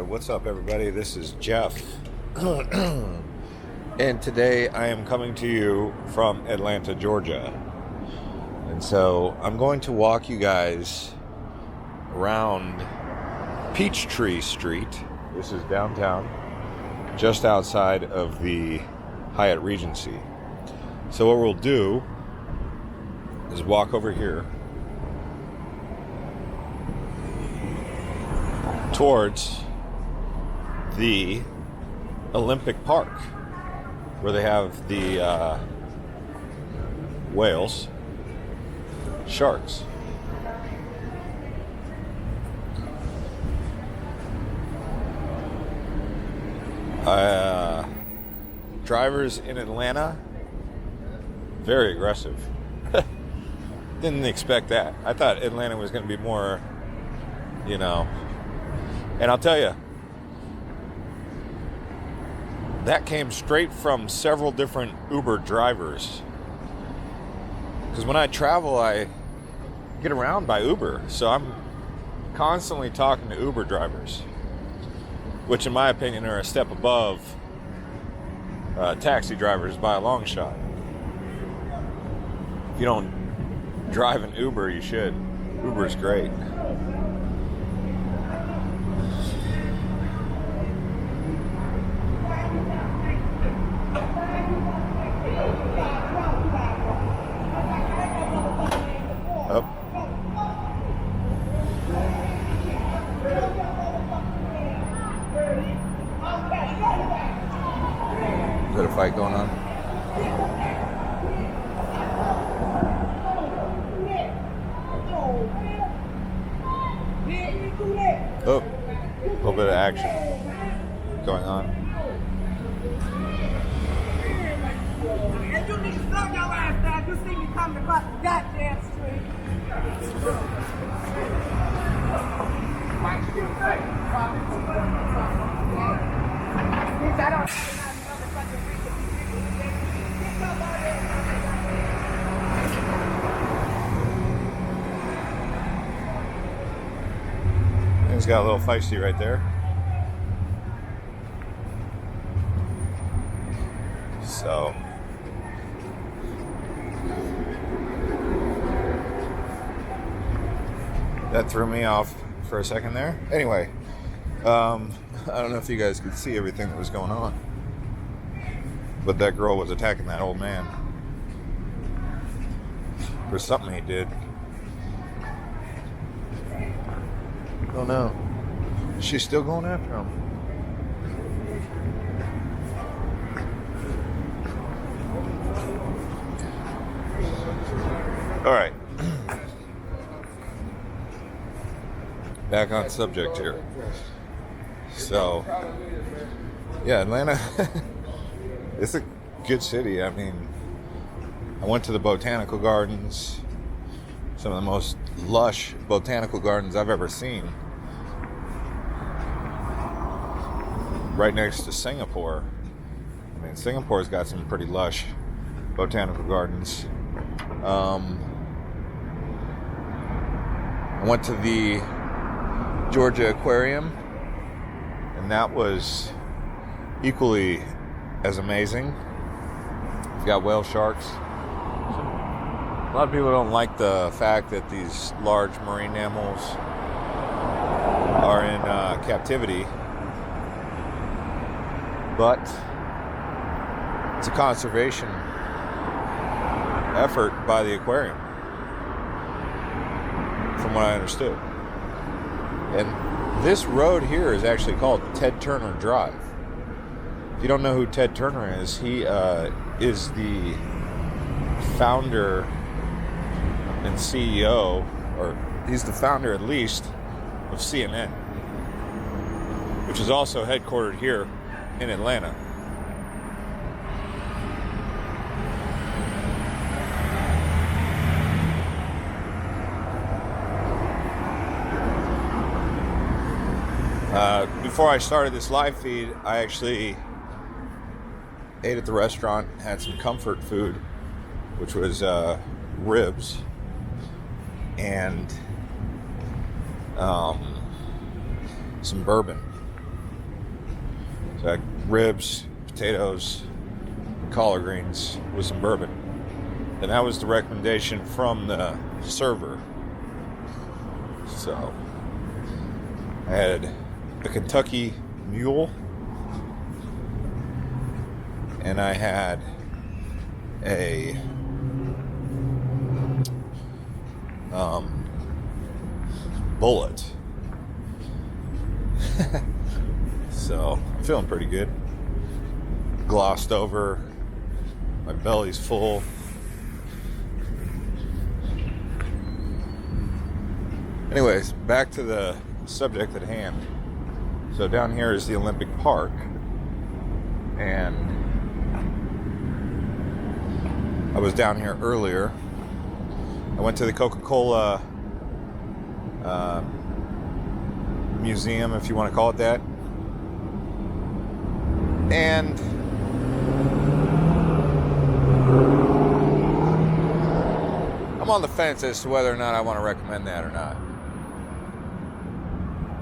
What's up, everybody? This is Jeff. And today I am coming to you from Atlanta, Georgia. And so I'm going to walk you guys around Peachtree Street. This is downtown, just outside of the Hyatt Regency. So what we'll do is walk over here towards the Olympic Park, where they have the whales, sharks. Drivers in Atlanta, very aggressive. Didn't expect that. I thought Atlanta was going to be more, and I'll tell you, that came straight from several different Uber drivers. Because when I travel, I get around by Uber. So I'm constantly talking to Uber drivers, which in my opinion are a step above taxi drivers by a long shot. If you don't drive an Uber, you should. Uber's great. Up. Is there a fight going on? Oh, a little bit of action going on. And you need to slow your ass down. You see me coming across the goddamn street. Bitch, I don't motherfucking It's got a little feisty right there. So that threw me off for a second there. Anyway, I don't know if you guys could see everything that was going on, but that girl was attacking that old man for something he did. I don't know. She's still going after him. All right. Back on subject here. So, yeah, Atlanta, it's a good city. I mean, I went to the botanical gardens, some of the most lush botanical gardens I've ever seen. Right next to Singapore. I mean, Singapore's got some pretty lush botanical gardens. I went to the Georgia Aquarium, and that was equally as amazing. You've got whale sharks. A lot of people don't like the fact that these large marine mammals are in captivity, but it's a conservation effort by the aquarium, from what I understood. And this road here is actually called Ted Turner Drive. If you don't know who Ted Turner is, he is the founder and CEO, or he's the founder at least, of CNN, which is also headquartered here in Atlanta. Before I started this live feed, I actually ate at the restaurant, had some comfort food, which was ribs and some bourbon. ribs, potatoes, collard greens with some bourbon. And that was the recommendation from the server. So I had a Kentucky Mule, and I had a Bullet. So I'm feeling pretty good. Glossed over. My belly's full. Anyways, back to the subject at hand. So down here is the Olympic Park, and I was down here earlier. I went to the Coca-Cola museum, if you want to call it that, and I'm on the fence as to whether or not I want to recommend that or not.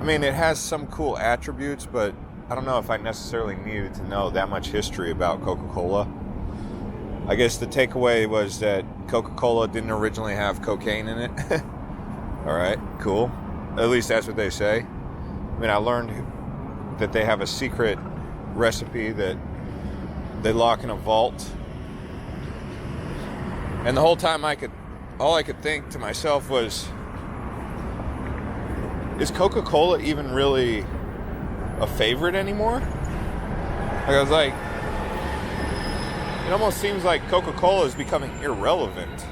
I mean, it has some cool attributes, but I don't know if I necessarily needed to know that much history about Coca-Cola. I guess the takeaway was that Coca-Cola didn't originally have cocaine in it. All right, cool. At least that's what they say. I mean, I learned that they have a secret recipe that they lock in a vault. And the whole time all I could think to myself was, is Coca-Cola even really a favorite anymore? Like, I was like, it almost seems like Coca-Cola is becoming irrelevant.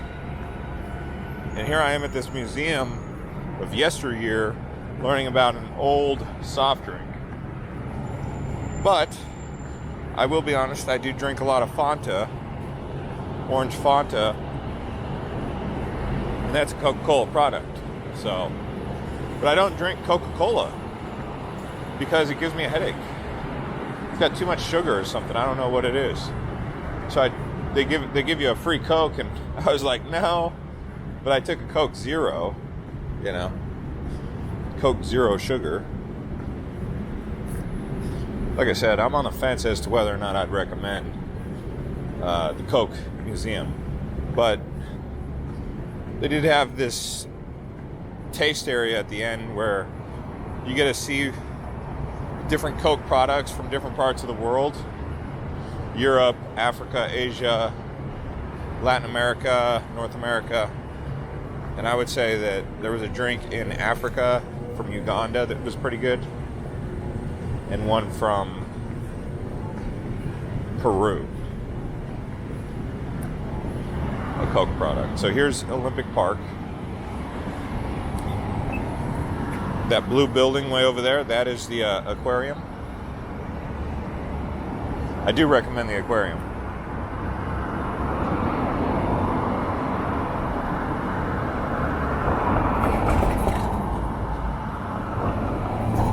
And here I am at this museum of yesteryear learning about an old soft drink. But I will be honest, I do drink a lot of Fanta, orange Fanta, and that's a Coca-Cola product. So, but I don't drink Coca-Cola because it gives me a headache. It's got too much sugar or something. I don't know what it is. So they give you a free Coke, and I was like, no. But I took a Coke Zero, Coke Zero sugar. Like I said, I'm on the fence as to whether or not I'd recommend the Coke Museum. But they did have this taste area at the end where you get to see different Coke products from different parts of the world. Europe, Africa, Asia, Latin America, North America. And I would say that there was a drink in Africa from Uganda that was pretty good, and one from Peru, a Coke product. So here's Olympic Park. That blue building way over there, that is the aquarium. I do recommend the aquarium.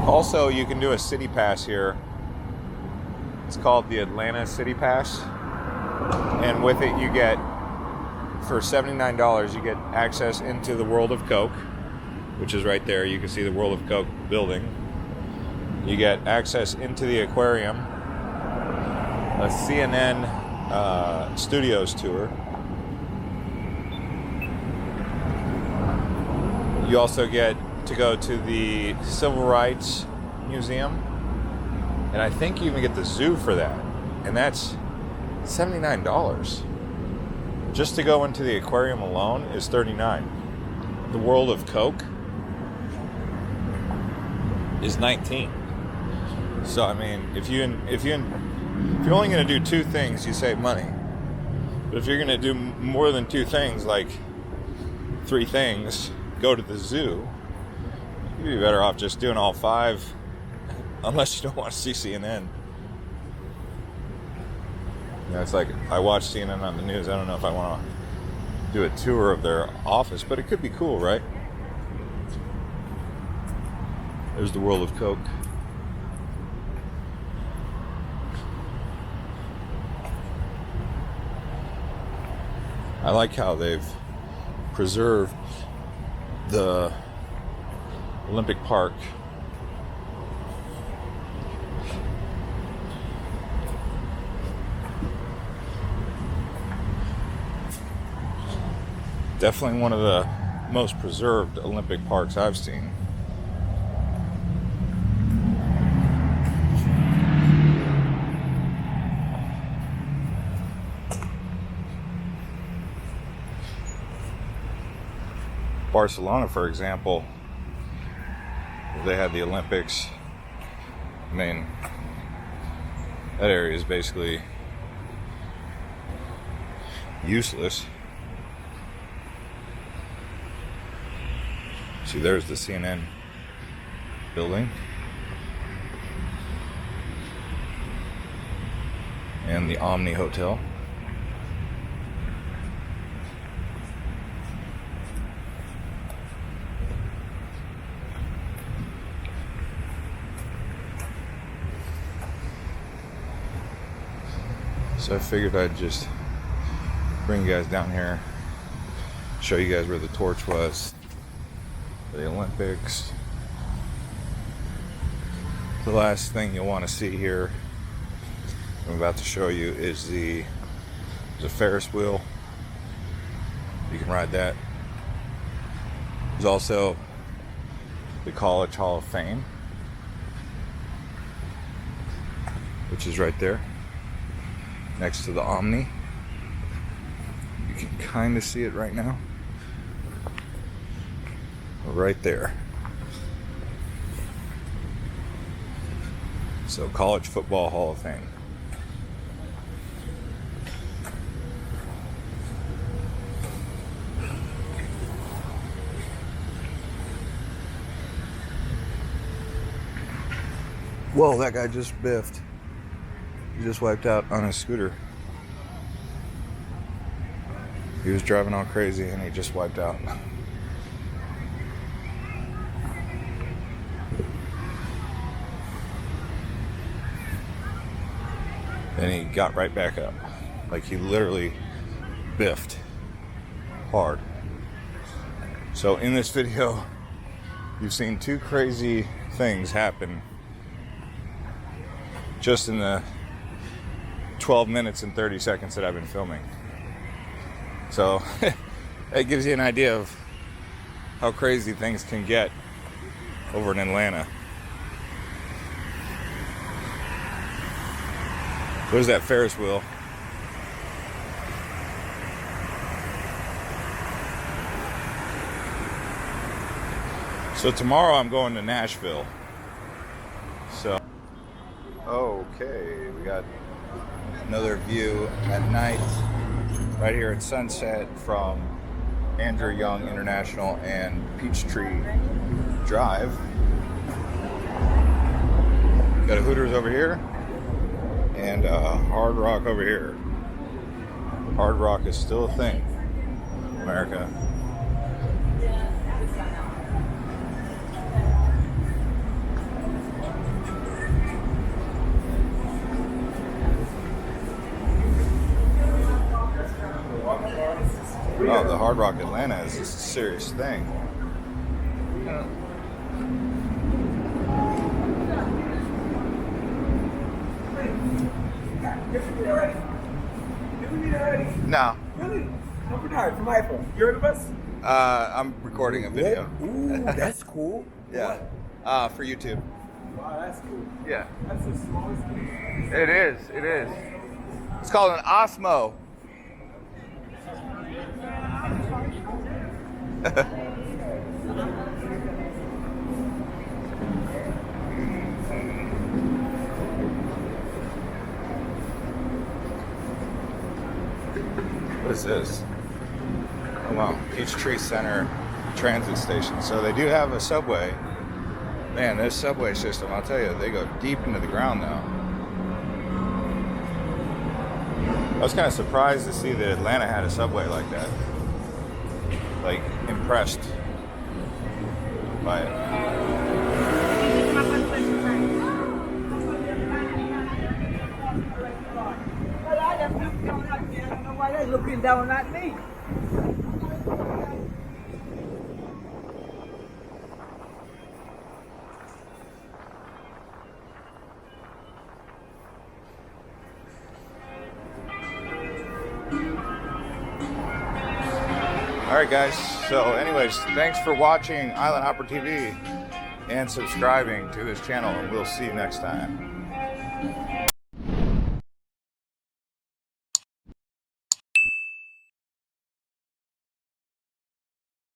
Also, you can do a city pass here. It's called the Atlanta City Pass. And with it, you get, for $79, you get access into the World of Coke, which is right there. You can see the World of Coke building. You get access into the aquarium, a CNN Studios tour. You also get to go to the Civil Rights Museum, and I think you even get the zoo for that, and that's $79. Just to go into the aquarium alone is $39. The World of Coke is $19. So I mean, if you're only going to do two things, you save money. But if you're going to do more than two things, like three things, go to the zoo, you'd be better off just doing all five, unless you don't want to see CNN. It's like, I watch CNN on the news. I don't know if I want to do a tour of their office, but it could be cool, right? There's the World of Coke. I like how they've preserved the Olympic Park Definitely one of the most preserved Olympic parks I've seen. Barcelona, for example, they had the Olympics. I mean, that area is basically useless. See, there's the CNN building and the Omni Hotel. So I figured I'd just bring you guys down here, show you guys where the torch was, the Olympics. The last thing you'll want to see here, I'm about to show you, is there's a Ferris wheel. You can ride that. There's also the College Hall of Fame, which is right there next to the Omni. You can kind of see it right now. Right there. So, College Football Hall of Fame. Whoa, that guy just biffed. He just wiped out on his scooter. He was driving all crazy and he just wiped out. And he got right back up. Like, he literally biffed hard. So in this video, you've seen two crazy things happen just in the 12 minutes and 30 seconds that I've been filming. So it gives you an idea of how crazy things can get over in Atlanta. There's that Ferris wheel. So tomorrow I'm going to Nashville. So, okay, we got another view at night right here at sunset from Andrew Young International and Peachtree Drive. Got a Hooters over here and Hard Rock over here. Hard Rock is still a thing, America. Oh, the Hard Rock Atlanta is a serious thing. No. Really? I'm retired from iPhone. You heard of us? I'm recording a video. Ooh, that's cool. Yeah. For YouTube. Wow, that's cool. Yeah. That's the smallest thing. It is. It is. It's called an Osmo. What is this? Oh wow, Peachtree Center transit station. So they do have a subway. Man, this subway system, I'll tell you, they go deep into the ground now. I was kind of surprised to see that Atlanta had a subway like that. Like, impressed by it. Why they looking down at me? All right, guys. So anyways, thanks for watching Island Hopper TV and subscribing to his channel. And we'll see you next time.